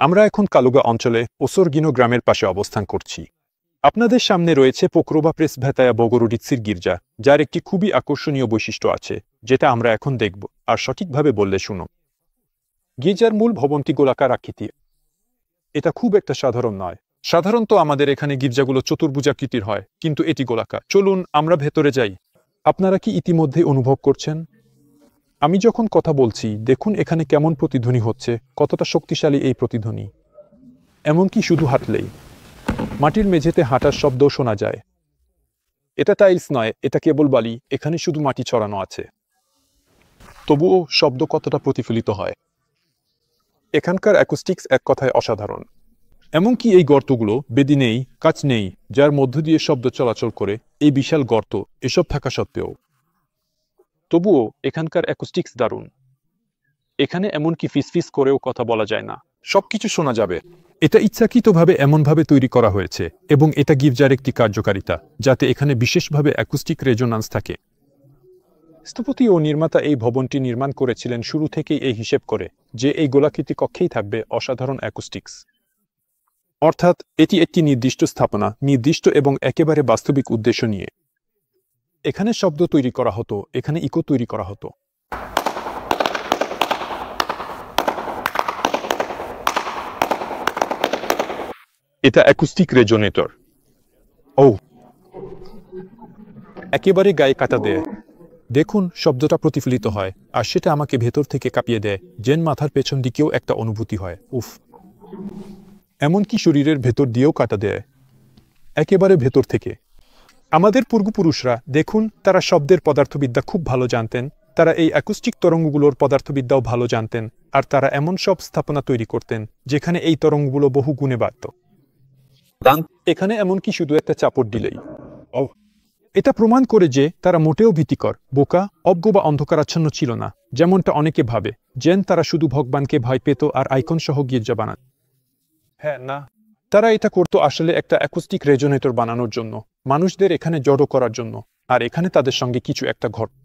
আমরা এখন কালুগা অঞ্চলে ওসরগিনো গ্রামের পাশে অবস্থান করছি। আপনাদের সামনে রয়েছে পোক্রোবা প্রেসভেতায়া বগরুডিৎসির গির্জা, যার একটি খুবই আকর্ষণীয় বৈশিষ্ট্য আছে, যেটা আমরা এখন দেখব, আর সঠিকভাবে বললে শুনো। গির্জার মূল ভবনটি গোলাকার আকৃতির। এটা খুব একটা সাধারণ নয়। সাধারণত আমাদের এখানে গির্জাগুলো চতুর্ভুজাকৃতির হয়, কিন্তু এটি গোলাকার। চলুন আমরা ভেতরে যাই। আপনারা কি ইতিমধ্যে অনুভব করছেন? আমি যখন কথা বলছি, দেখুন এখানে কেমন প্রতিধ্বনি হচ্ছে, কতটা শক্তিশালী এই প্রতিধ্বনি। এমনকি শুধু হাঁটলেই মাটির মেঝেতে হাঁটার শব্দও শোনা যায়। এটা টাইলস নয়, এটা কেবল বালি, এখানে শুধু মাটি ছড়ানো আছে। তবুও শব্দ কতটা প্রতিফলিত হয়। এখানকার অ্যাকুস্টিক্স এক কথায় অসাধারণ। এমনকি এই গর্তগুলো বেদি নেই, কাচ নেই, যার মধ্য দিয়ে শব্দ চলাচল করে, এই বিশাল গর্ত এসব থাকা সত্ত্বেও। তবুও এখানকার অ্যাকুস্টিক্স দারুণ। এখানে এমনকি ফিসফিস করেও কথা বলা যায় না, সবকিছু শোনা যাবে। এটা ইচ্ছাকৃতভাবে এমনভাবে তৈরি করা হয়েছে, এবং এটা গির্জার একটি কার্যকারিতা, যাতে এখানে বিশেষভাবে অ্যাকুস্টিক রেজোনান্স থাকে। স্থপতি ও নির্মাতা এই ভবনটি নির্মাণ করেছিলেন শুরু থেকেই এই হিসেব করে যে এই গোলাকৃতি কক্ষেই থাকবে অসাধারণ অ্যাকুস্টিক্স। অর্থাৎ এটি একটি নির্দিষ্ট স্থাপনা, নির্দিষ্ট এবং একেবারে বাস্তবিক উদ্দেশ্য নিয়ে। এখানে শব্দ তৈরি করা হতো, এখানে ইকো তৈরি করা হতো। এটা অ্যাকুস্টিক রেজোনেটর। ও, একেবারে গায়ে কাটা দেয়। দেখুন শব্দটা প্রতিফলিত হয়, আর সেটা আমাকে ভেতর থেকে কাঁপিয়ে দেয়, যেন মাথার পেছন দিকেও একটা অনুভূতি হয়। উফ, এমনকি শরীরের ভেতর দিয়েও কাটা দেয়, একেবারে ভেতর থেকে। আমাদের পূর্বপুরুষরা, দেখুন, তারা শব্দের পদার্থবিদ্যা খুব ভালো জানতেন। তারা এই অ্যাকুস্টিক তরঙ্গগুলোর পদার্থবিদ্যাও ভালো জানতেন, আর তারা এমন সব স্থাপনা তৈরি করতেন যেখানে এই তরঙ্গগুলো বহু গুণে বাড়ত। এখানে এমনকি শুধু একটা চাপড় দিলেই। এটা প্রমাণ করে যে তারা মোটেও ভীতিকর, বোকা, অজ্ঞ বা অন্ধকারাচ্ছন্ন ছিল না, যেমনটা অনেকে ভাবে, যেন তারা শুধু ভগবানকে ভয় পেত আর আইকন সহ গির্জা বানাত। হ্যাঁ, না, তারা এটা করতো আসলে একটা অ্যাকুস্টিক রেজোনেটর বানানোর জন্য, মানুষদের এখানে জড়ো করার জন্য, আর এখানে তাদের সঙ্গে কিছু একটা ঘটত।